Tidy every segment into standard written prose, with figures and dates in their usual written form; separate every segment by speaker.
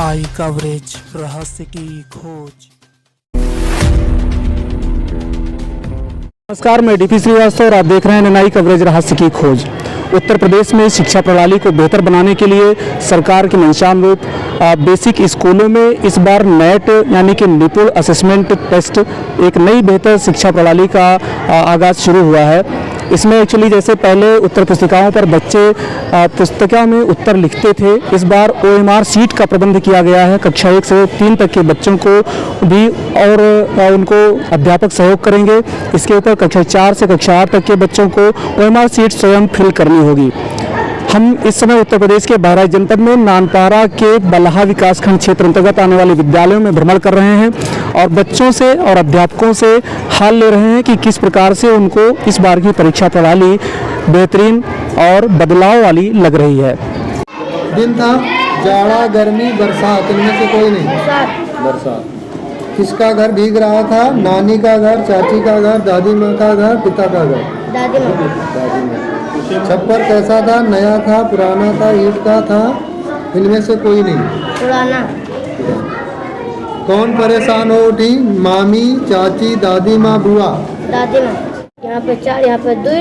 Speaker 1: आई coverage रहस्य की खोज।
Speaker 2: नमस्कार, मैं डीपी श्रीवास्तव और आप देख रहे हैं NNI कवरेज रहस्य की खोज। उत्तर प्रदेश में शिक्षा प्रणाली को बेहतर बनाने के लिए सरकार के मंशानुरूप बेसिक स्कूलों में इस बार नेट यानी कि निपुण असेसमेंट टेस्ट एक नई बेहतर शिक्षा प्रणाली का आगाज़ शुरू हुआ है। इसमें एक्चुअली जैसे पहले उत्तर पुस्तिकाओं पर बच्चे पुस्तिका में उत्तर लिखते थे, इस बार OMR सीट का प्रबंध किया गया है। कक्षा 1 से 3 तक के बच्चों को भी और उनको अध्यापक सहयोग करेंगे। इसके ऊपर कक्षा 4 से कक्षा 8 तक के बच्चों को OMR सीट स्वयं फिल करनी होगी। हम इस समय उत्तर प्रदेश के बहराइच जनपद में नानपारा के बलहा विकासखंड क्षेत्र अंतर्गत आने वाले विद्यालयों में भ्रमण कर रहे हैं और बच्चों से और अध्यापकों से हाल ले रहे हैं कि किस प्रकार से उनको इस बार की परीक्षा प्रणाली बेहतरीन और बदलाव वाली लग रही है।
Speaker 3: दिन था जाड़ा, गर्मी, बरसात, इनमें से कोई नहीं। बरसात। किसका घर भीग रहा था? नानी का घर, चाची का घर, दादी माँ का घर, पिता का घर? दादी माँ। छप्पर कैसा था? नया था, पुराना था, ईंट का था? इनमें से कोई नहीं।
Speaker 4: पुराना।
Speaker 3: कौन परेशान हो उठी? मामी, चाची, दादी माँ, बुआ?
Speaker 4: दादी माँ। यहाँ पे 4, यहाँ पे 2,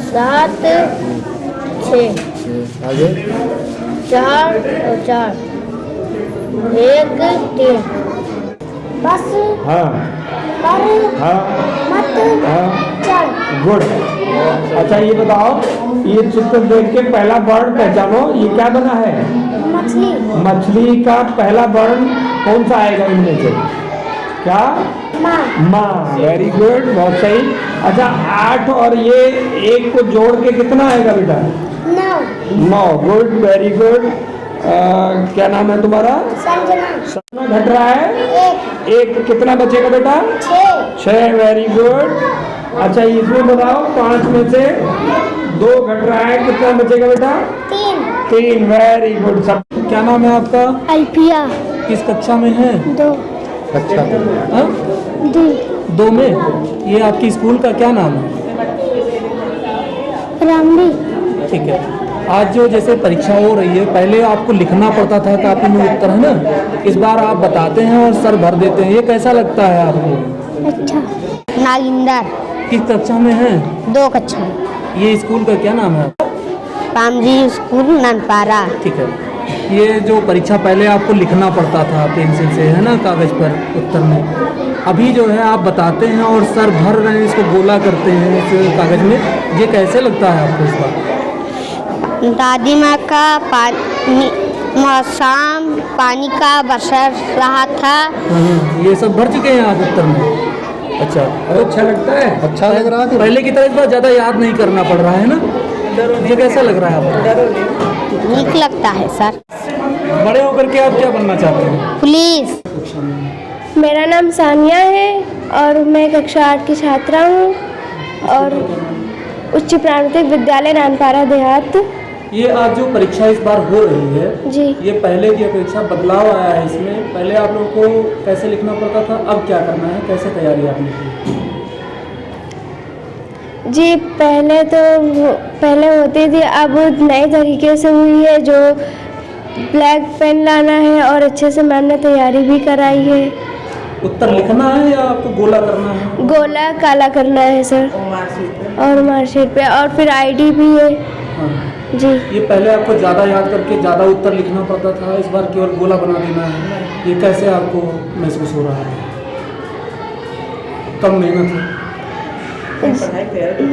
Speaker 4: 7, 6।
Speaker 3: आगे
Speaker 4: 4 और 4, 1, 3। बस।
Speaker 2: हाँ हाँ
Speaker 4: चल।
Speaker 2: गुड। अच्छा ये बताओ, ये चित्र देख के पहला वर्ण पहचानो, ये क्या बना है?
Speaker 4: मछली।
Speaker 2: मछली का पहला वर्ण कौन सा आएगा इनमें से? क्या?
Speaker 4: माँ।
Speaker 2: माँ। वेरी गुड, बहुत सही। अच्छा 8 और ये 1 को जोड़ के कितना आएगा बेटा? 9। Good, very good. क्या नाम है तुम्हारा? संजना। घट रहा है? 1। कितना बचेगा बेटा? 6। Very good. अच्छा इसमें बताओ, 5 में से 2 घट रहा है, कितना बचेगा बेटा? 3। Very good. सब क्या नाम है आपका?
Speaker 4: अल्फिया।
Speaker 2: किस कक्षा में है?
Speaker 4: 2।
Speaker 3: अच्छा।
Speaker 2: 2 में। ये आपकी स्कूल का क्या नाम है?
Speaker 4: रामडी।
Speaker 2: ठीक है। आज जो जैसे परीक्षा हो रही है, पहले आपको लिखना पड़ता था कापी में उत्तर, है ना? इस बार आप बताते हैं और सर भर देते हैं, ये कैसा लगता है आपको?
Speaker 4: अच्छा। नागिंदर।
Speaker 2: किस कक्षा में है?
Speaker 4: 2 कक्षा।
Speaker 2: ये स्कूल का क्या नाम है?
Speaker 4: पामजी स्कूल नानपारा।
Speaker 2: ठीक है। ये जो परीक्षा पहले आपको लिखना पड़ता था पेंसिल से, है ना, कागज पर उत्तर में, अभी जो है आप बताते हैं और सर भर रहे हैं, इसको गोला करते हैं इस कागज में, ये कैसे लगता है आपको इस बार?
Speaker 4: दादी माँ का मौसम पानी का बरस रहा था।
Speaker 2: ये सब भर चुके हैं आप उत्तर में? अच्छा, और अच्छा लगता है?
Speaker 3: अच्छा लग रहा है।
Speaker 2: पहले की तरह इस बार ज़्यादा याद नहीं करना पड़ रहा है ना? ये कैसा लग रहा है आपको?
Speaker 4: ठीक लगता है सर।
Speaker 2: बड़े होकर के आप क्या बनना चाहते हैं?
Speaker 4: पुलिस।
Speaker 5: मेरा नाम सानिया है और मैं कक्षा 8 की छात्रा हूँ और उच्च प्राथमिक विद्यालय नानपारा देहात।
Speaker 2: ये आज जो परीक्षा इस बार हो रही है
Speaker 5: जी,
Speaker 2: ये पहले की अपेक्षा बदलाव आया है इसमें। पहले आप लोगों को कैसे लिखना पड़ता था, अब क्या करना है, कैसे तैयारी आपने की?
Speaker 5: जी पहले होती थी, अब नए तरीके से हुई है, जो ब्लैक पेन लाना है और अच्छे से मैम ने तैयारी भी कराई है।
Speaker 2: उत्तर लिखना है या आपको गोला करना है?
Speaker 5: गोला काला करना है सर, और मार्कशीट पे, और फिर ID भी है।
Speaker 2: हाँ।
Speaker 5: जी।
Speaker 2: ये पहले आपको ज़्यादा याद करके ज़्यादा उत्तर लिखना पड़ता था, इस बार केवल गोला बना देना है, ये कैसे आपको महसूस हो रहा है? कम मेहनत है?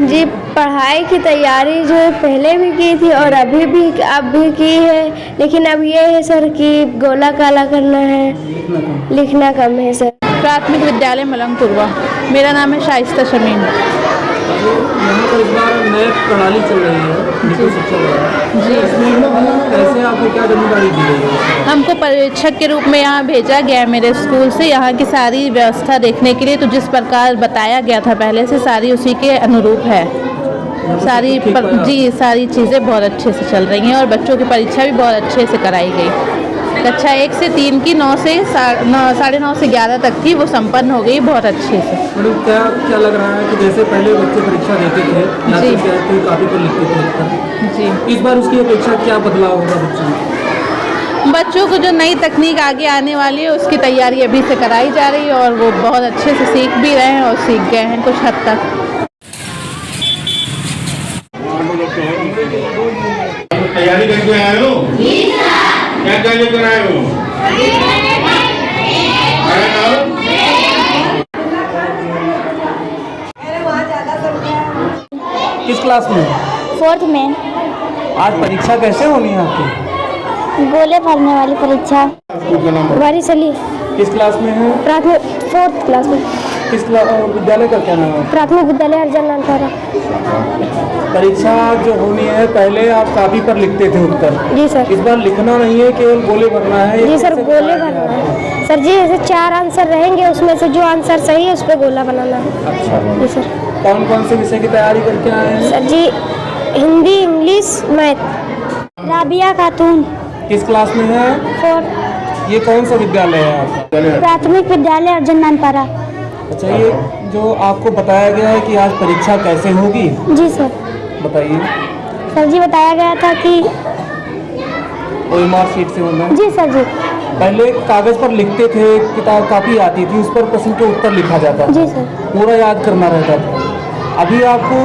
Speaker 5: जी, पढ़ाई की तैयारी जो है पहले भी की थी और अब भी की है, लेकिन अब ये है सर कि गोला काला करना है, लिखना कम है सर।
Speaker 6: प्राथमिक विद्यालय मलंगपुरवा। मेरा नाम है शाइस्ता शमीम।
Speaker 2: यहाँ पर इस बार नई प्रणाली चल रही है, निपुण शिक्षा प्रणाली जी, इसमें कैसे आपको क्या जिम्मेदारी दी गई है?
Speaker 6: हमको पर्यवेक्षक के रूप में यहाँ भेजा गया मेरे स्कूल से, यहाँ की सारी व्यवस्था देखने के लिए। तो जिस प्रकार बताया गया था पहले से, सारी उसी के अनुरूप है। सारी चीज़ें बहुत अच्छे से चल रही हैं और बच्चों की परीक्षा भी बहुत अच्छे से कराई गई। कक्षा 1 से 3 की 9 से 9:30 से 11 तक थी, वो संपन्न हो गई बहुत अच्छे से।
Speaker 2: मतलब क्या लग रहा है कि जैसे पहले बच्चे परीक्षा देते थे, काफ़ी पर लिखते थे, जी, इस बार उसकी अपेक्षा क्या बदलाव होगा बच्चों में?
Speaker 6: बच्चों को जो नई तकनीक आगे आने वाली है उसकी तैयारी अभी से कराई जा रही है और वो बहुत अच्छे से सीख भी रहे हैं और सीख गए हैं कुछ हद तक।
Speaker 7: तैयारी करके आए हो? क्या क्या लेकर आए हो?
Speaker 2: किस क्लास में?
Speaker 4: 4th में।
Speaker 2: आज परीक्षा कैसे होनी है आपकी?
Speaker 4: गोले भरने वाली परीक्षा। बारिश अली।
Speaker 2: किस क्लास में है?
Speaker 4: प्राथमिक 4th क्लास में।
Speaker 2: किस विद्यालय का क्या नाम है?
Speaker 4: प्राथमिक विद्यालय हरिजन नानपारा।
Speaker 2: परीक्षा जो होनी है, पहले आप कापी पर लिखते थे उत्तर।
Speaker 4: जी सर।
Speaker 2: इस बार लिखना नहीं है, केवल गोले भरना है।
Speaker 4: जी सर, गोले भरना है सर जी। ऐसे 4 आंसर रहेंगे, उसमें से जो आंसर सही है उस पर गोला बनाना है।
Speaker 2: अच्छा
Speaker 4: जी सर।
Speaker 2: कौन कौन से विषय की तैयारी करके आए हैं?
Speaker 4: सर जी हिंदी, इंग्लिश, मैथ। राबिया खातून।
Speaker 2: किस क्लास में है?
Speaker 4: 4th।
Speaker 2: ये कौन सा विद्यालय है आपका?
Speaker 4: प्राथमिक विद्यालय अर्जुन नानपारा।
Speaker 2: अच्छा, ये जो आपको बताया गया है कि आज परीक्षा कैसे होगी,
Speaker 4: जी सर।
Speaker 2: बताइए।
Speaker 4: सर जी बताया गया था कि
Speaker 2: OMR शीट से होना है।
Speaker 4: जी सर जी।
Speaker 2: पहले कागज पर लिखते थे, किताब कापी आती थी, उस पर प्रश्न के उत्तर लिखा जाता था।
Speaker 4: जी सर।
Speaker 2: पूरा याद करना रहता था। अभी आपको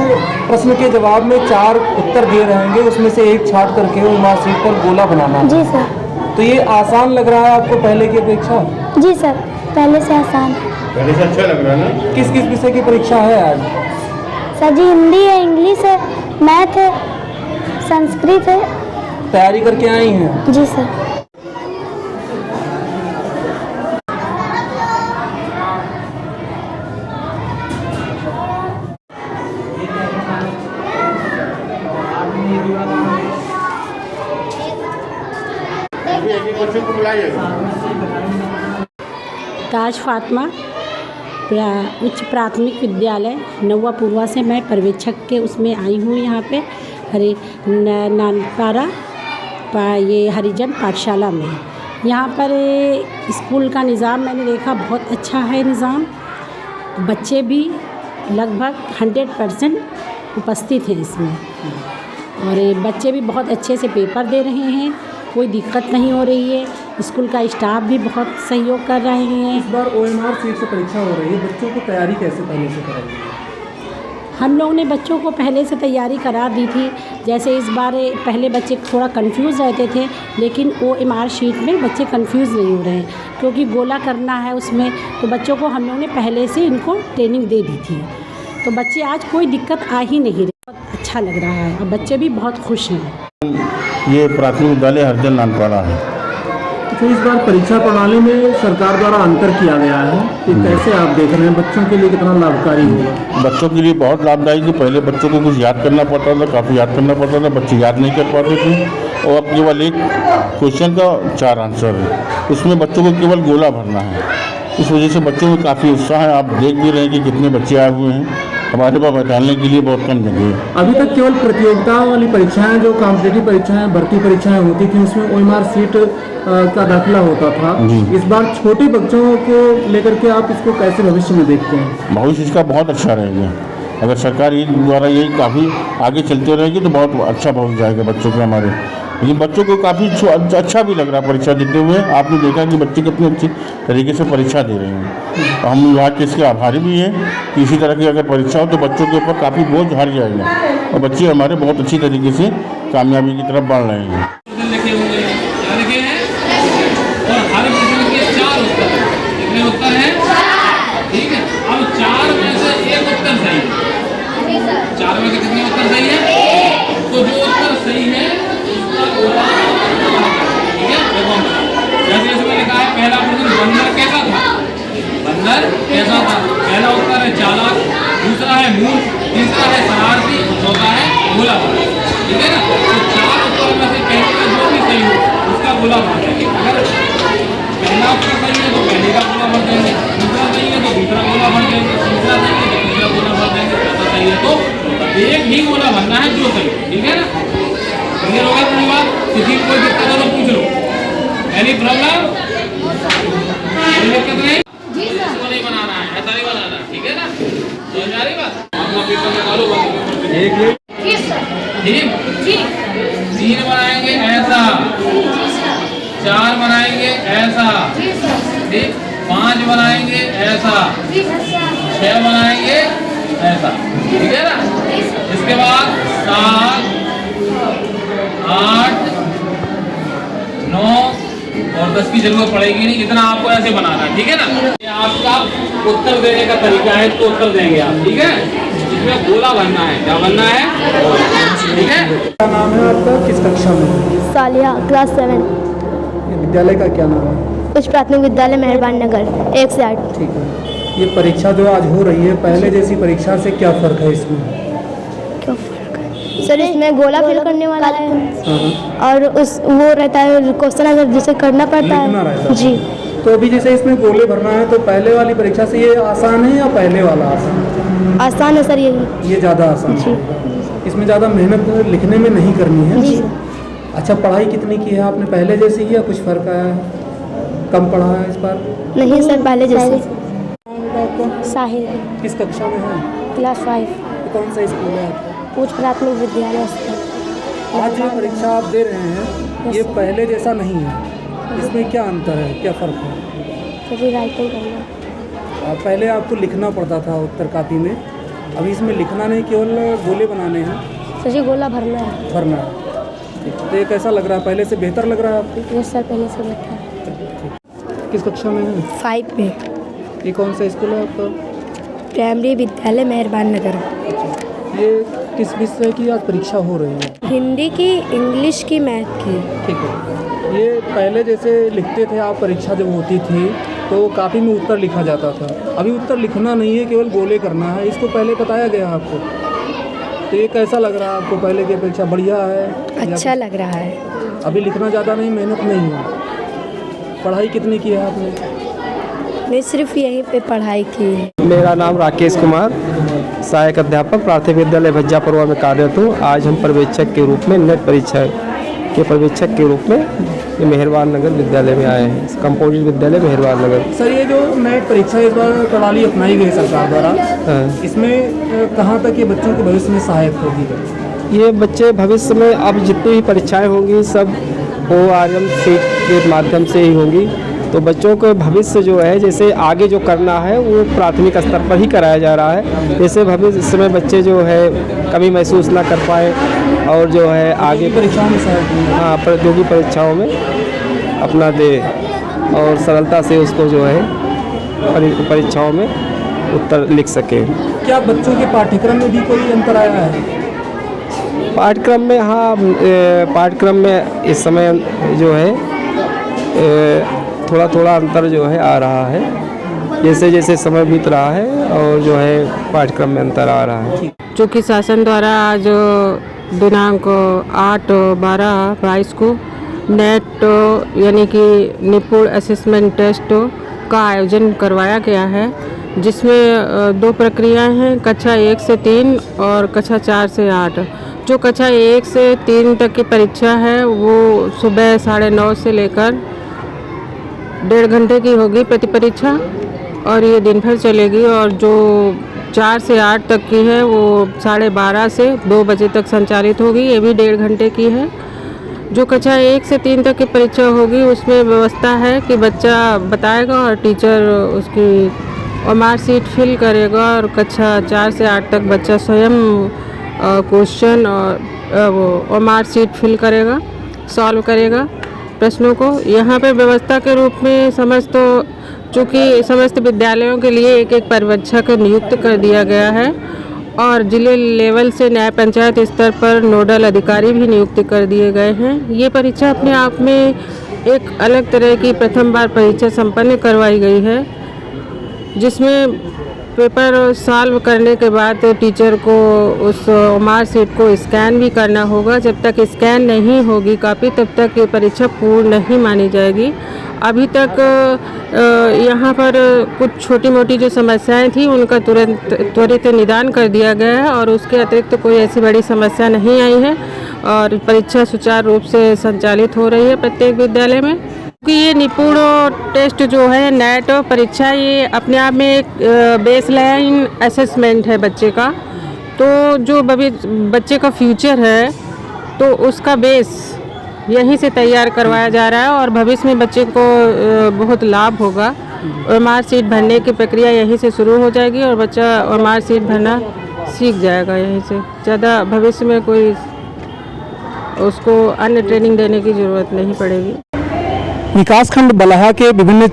Speaker 2: प्रश्न के जवाब में 4 उत्तर दे रहेंगे, उसमें से एक छाट करके OMR शीट पर गोला बनाना।
Speaker 4: जी सर।
Speaker 2: तो ये आसान लग रहा है आपको पहले की अपेक्षा?
Speaker 4: जी सर, पहले से आसान।
Speaker 7: पहले से अच्छा लग रहा है ना?
Speaker 2: किस किस विषय की परीक्षा है आज?
Speaker 4: सर जी हिंदी है, इंग्लिश है, मैथ है, संस्कृत है।
Speaker 2: तैयारी करके आई हैं?
Speaker 4: जी सर।
Speaker 7: बच्चों को बुलाइएगा।
Speaker 8: ताज फातिमा उच्च प्राथमिक विद्यालय नौवा पूर्वा से मैं पर्यवेक्षक के उसमें आई हूँ यहाँ पे नानपारा ये हरिजन पाठशाला में। यहाँ पर स्कूल का निज़ाम मैंने देखा बहुत अच्छा है निज़ाम। बच्चे भी लगभग 100% उपस्थित हैं इसमें और बच्चे भी बहुत अच्छे से पेपर दे रहे हैं, कोई दिक्कत नहीं हो रही है। स्कूल का स्टाफ भी बहुत सहयोग कर रहे हैं।
Speaker 2: इस बार OMR शीट से परीक्षा हो रही है, बच्चों को तैयारी कैसे पहले से कराई है?
Speaker 8: हम लोगों ने बच्चों को पहले से तैयारी करा दी थी। जैसे इस बार पहले बच्चे थोड़ा कंफ्यूज रहते थे, लेकिन OMR शीट में बच्चे कंफ्यूज नहीं हो रहे हैं क्योंकि गोला करना है उसमें, तो बच्चों को हम लोगों ने पहले से इनको ट्रेनिंग दे दी थी। तो बच्चे आज कोई दिक्कत आ ही नहीं रही, बहुत अच्छा लग रहा है और बच्चे भी बहुत खुश हैं।
Speaker 7: ये प्राथमिक विद्यालय हरिजन नानपारा है।
Speaker 2: तो इस बार परीक्षा प्रणाली में सरकार द्वारा अंतर किया गया है कि कैसे आप देख रहे हैं, बच्चों के लिए कितना लाभकारी होगा?
Speaker 7: बच्चों के लिए बहुत लाभदायी थी। पहले बच्चों को कुछ याद करना पड़ता था, काफ़ी याद करना पड़ता था, बच्चे याद नहीं कर पाते थे। और अब केवल एक क्वेश्चन का 4 आंसर है, उसमें बच्चों को केवल गोला भरना है। इस वजह से बच्चों में काफ़ी उत्साह है। आप देख भी रहे हैं कि कितने बच्चे आए हुए हैं। हमारे पास बैठाने के लिए बहुत कम जगह है।
Speaker 2: अभी तक केवल प्रतियोगिताओं वाली परीक्षाएं, जो कॉम्पिटिटिव परीक्षाएं, भर्ती परीक्षाएं होती थी, उसमें OMR शीट का दाखिला होता था। इस बार छोटे बच्चों को लेकर के आप इसको कैसे भविष्य में देखते हैं?
Speaker 7: भविष्य इसका बहुत अच्छा रहेगा। अगर सरकार द्वारा यही काफ़ी आगे चलते रहेगी तो बहुत अच्छा भविष्य जाएगा बच्चों के हमारे। लेकिन बच्चों को काफ़ी अच्छा भी लग रहा है परीक्षा देते हुए। आपने देखा कि बच्चे कितनी अच्छी तरीके से परीक्षा दे रहे हैं। तो हम विभाग के इसके आभारी भी हैं कि इसी तरह की अगर परीक्षा हो तो बच्चों के ऊपर काफ़ी बोझ हट जाएगा और बच्चे हमारे बहुत अच्छी तरीके से कामयाबी की तरफ बढ़ रहे हैं।
Speaker 9: उत्तर है, ठीक है। अब 4 में से एक उत्तर सही है। 4 में से कितने उत्तर सही है? तो जो उत्तर सही है उसका गोला, ठीक है। देखो जैसे इसमें लिखा है पहला प्रश्न, बंदर कैसा था? बंदर कैसा था? पहला उत्तर है चालाक, दूसरा है मूर्ख, तीसरा है शरारती, चौथा है गोला भर, ठीक है ना। तो 4 उत्तर में से पहले का जो भी सही हो उसका गोला भर देंगे। अगर पहला उत्तर सही है तो पहले का गोला भर देंगे, दूसरा सही है तो दूसरा गोला भर देंगे, तीसरा सही है तो तीसरा गोला भर देंगे, चौथा सही है तो एक ही गोला भरना है जो सही, ठीक है ना। क्लियर होगा पूरी बात? किसी को कोई दिक्कत हो तो पूछ लो। Any problem? कोई दिक्कत नहीं? इसको नहीं बनाना है, ऐसा नहीं बनाना है, ठीक है ना। समझ आ रही बात? अपना पेपर निकालो, ठीक। 3 बनाएंगे ऐसा, 4 ठीक, 5 बनाएंगे ऐसा, 6 बनाएंगे ऐसा, ठीक है ना। इसके बाद 7, 8, 9 और 10 की जरूरत पड़ेगी नहीं, इतना आपको ऐसे बनाना है, ठीक है ना। ये आपका उत्तर देने का तरीका है, तो उत्तर देंगे आप, ठीक है। इसमें गोला बनना है, क्या बनना है, ठीक है।
Speaker 2: क्या नाम है आपका, किस कक्षा में?
Speaker 4: सालिया, क्लास 7,
Speaker 2: ये विद्यालय का क्या नाम है?
Speaker 4: उच्च प्राथमिक विद्यालय मेहरबान नगर 1 से 8।
Speaker 2: ठीक है। ये परीक्षा जो आज हो रही है, पहले जैसी परीक्षा से क्या फ़र्क है इसमें?
Speaker 4: क्या फर्क है सर? इसमें गोला फिल करने वाला है
Speaker 2: हाँ।
Speaker 4: और उस वो रहता है क्वेश्चन आंसर जिसे करना पड़ता
Speaker 2: लिखना रहता
Speaker 4: है
Speaker 2: है।
Speaker 4: जी।
Speaker 2: तो अभी जैसे इसमें गोले भरना है, तो पहले वाली परीक्षा से ये आसान है या पहले वाला आसान?
Speaker 4: आसान है सर यही।
Speaker 2: ये ज़्यादा आसान
Speaker 4: जी।
Speaker 2: है। इसमें ज़्यादा मेहनत लिखने में नहीं करनी है।
Speaker 4: जी।
Speaker 2: अच्छा, पढ़ाई कितनी की है आपने, पहले जैसी की या कुछ फ़र्क आया है, कम पढ़ा है इस बार?
Speaker 4: नहीं सर, पहले जैसे।
Speaker 2: आपका
Speaker 4: साहिल,
Speaker 2: किस कक्षा में है?
Speaker 4: क्लास 5,
Speaker 2: तो कौन सा स्कूल है आपका?
Speaker 4: उच्च प्राथमिक विद्यालय स्तर।
Speaker 2: आज जो परीक्षा आप दे रहे हैं, ये पहले जैसा नहीं है, इसमें क्या अंतर है, क्या फ़र्क है?
Speaker 4: सर राइटिंग करना,
Speaker 2: पहले आपको लिखना पड़ता था उत्तर कापी में, अभी इसमें लिखना नहीं, केवल गोले बनाने हैं,
Speaker 4: सर जी गोला भरना है।
Speaker 2: भरना है। तो ये कैसा लग रहा है, पहले से बेहतर लग रहा है आपको?
Speaker 4: यस सर, पहले से बेहतर।
Speaker 2: किस कक्षा में है?
Speaker 4: 5 में,
Speaker 2: ये कौन सा स्कूल है आपका?
Speaker 4: प्राइमरी विद्यालय मेहरबान नगर।
Speaker 2: ये किस विषय की आज परीक्षा हो रही है?
Speaker 4: हिंदी की, इंग्लिश की, मैथ की।
Speaker 2: ठीक है। ये पहले जैसे लिखते थे आप, परीक्षा जब होती थी तो कापी में उत्तर लिखा जाता था, अभी उत्तर लिखना नहीं है, केवल गोले करना है, इसको पहले बताया गया आपको। तो ये कैसा लग रहा है आपको, पहले की अपेक्षा बढ़िया है?
Speaker 4: अच्छा लग रहा है।
Speaker 2: अभी लिखना ज़्यादा नहीं, मेहनत नहीं है। पढ़ाई कितनी की है आपने?
Speaker 4: मैं सिर्फ यहीं पे पढ़ाई की है।
Speaker 10: मेरा नाम राकेश कुमार, सहायक अध्यापक प्राथमिक विद्यालय भज्जापुरवा में कार्यरत हूँ। आज हम पर्यवेक्षक के रूप में नेट परीक्षा के पर्यवेक्षक के रूप में ये मेहरबान नगर विद्यालय में आए हैं, कंपोजिट विद्यालय मेहरबान नगर।
Speaker 2: सर, ये जो नेट परीक्षा इस बार प्रणाली अपनाई गई सरकार द्वारा, इसमें कहाँ तक ये बच्चों के भविष्य में सहायक होगी?
Speaker 10: ये बच्चे भविष्य में अब जितनी भी परीक्षाएँ होंगी सब ORM सीट के माध्यम से ही होंगी, तो बच्चों को भविष्य जो है, जैसे आगे जो करना है वो प्राथमिक स्तर पर ही कराया जा रहा है, जैसे भविष्य में बच्चे जो है कमी महसूस ना कर पाए और जो है आगे
Speaker 2: परीक्षाओं में सहायक,
Speaker 10: हाँ, प्रतियोगी परीक्षाओं में अपना दे और सरलता से उसको जो है परीक्षाओं में उत्तर लिख सके।
Speaker 2: क्या बच्चों के पाठ्यक्रम में भी कोई अंतर आया है?
Speaker 10: पाठ्यक्रम में, हाँ, पाठ्यक्रम में इस समय जो है थोड़ा थोड़ा अंतर जो है आ रहा है, जैसे जैसे समय बीत रहा है और जो है पाठ्यक्रम में अंतर आ रहा है।
Speaker 11: चूँकि शासन द्वारा आज दिनांक 8/12/22 को नेट यानी कि निपुण असेसमेंट टेस्ट का आयोजन करवाया गया है, जिसमें 2 प्रक्रियाएं हैं, कक्षा 1 से 3 और कक्षा 4 से 8। जो कक्षा 1 से 3 तक की परीक्षा है वो सुबह 9:30 से लेकर 1.5 घंटे की होगी प्रति परीक्षा, और ये दिन भर चलेगी। और जो 4 से 8 तक की है वो 12:30 से 2 बजे तक संचालित होगी, ये भी 1.5 घंटे की है। जो कक्षा 1 से 3 तक की परीक्षा होगी उसमें व्यवस्था है कि बच्चा बताएगा और टीचर उसकी मार्कशीट फिल करेगा, और कक्षा 4 से 8 तक बच्चा स्वयं क्वेश्चन और मार्कशीट फिल करेगा, सॉल्व करेगा प्रश्नों को। यहाँ पे व्यवस्था के रूप में चूँकि समस्त विद्यालयों के लिए एक पर्यवेक्षक नियुक्त कर दिया गया है, और जिले लेवल से न्याय पंचायत स्तर पर नोडल अधिकारी भी नियुक्त कर दिए गए हैं। ये परीक्षा अपने आप में एक अलग तरह की प्रथम बार परीक्षा संपन्न करवाई गई है, जिसमें पेपर सॉल्व करने के बाद टीचर को उस मार्कशीट को स्कैन भी करना होगा। जब तक स्कैन नहीं होगी कॉपी तब तक ये परीक्षा पूर्ण नहीं मानी जाएगी। अभी तक यहाँ पर कुछ छोटी मोटी जो समस्याएं थी उनका त्वरित निदान कर दिया गया है, और उसके अतिरिक्त कोई ऐसी बड़ी समस्या नहीं आई है, और परीक्षा सुचारू रूप से संचालित हो रही है प्रत्येक विद्यालय में। कि ये निपुण टेस्ट जो है नेट परीक्षा, ये अपने आप में एक बेसलाइन असेसमेंट है बच्चे का। तो जो बच्चे का फ्यूचर है तो उसका बेस यहीं से तैयार करवाया जा रहा है और भविष्य में बच्चे को बहुत लाभ होगा। OMR सीट भरने की प्रक्रिया यहीं से शुरू हो जाएगी और बच्चा OMR सीट भरना सीख जाएगा यहीं से। ज़्यादा भविष्य में कोई उसको अन्य ट्रेनिंग देने की ज़रूरत नहीं पड़ेगी।
Speaker 2: विकासखंड बलहा के विभिन्न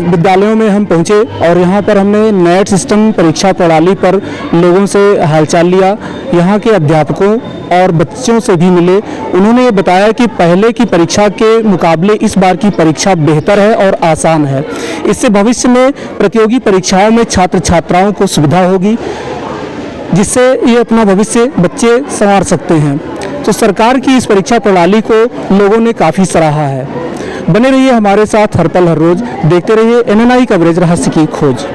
Speaker 2: विद्यालयों में हम पहुंचे और यहां पर हमने नेट सिस्टम परीक्षा प्रणाली पर लोगों से हालचाल लिया। यहां के अध्यापकों और बच्चों से भी मिले। उन्होंने ये बताया कि पहले की परीक्षा के मुकाबले इस बार की परीक्षा बेहतर है और आसान है। इससे भविष्य में प्रतियोगी परीक्षाओं में छात्र छात्राओं को सुविधा होगी, जिससे ये अपना भविष्य बच्चे संवार सकते हैं। तो सरकार की इस परीक्षा प्रणाली को लोगों ने काफ़ी सराहा है। बने रहिए हमारे साथ हर पल हर रोज, देखते रहिए NNI कवरेज रहस्य की खोज।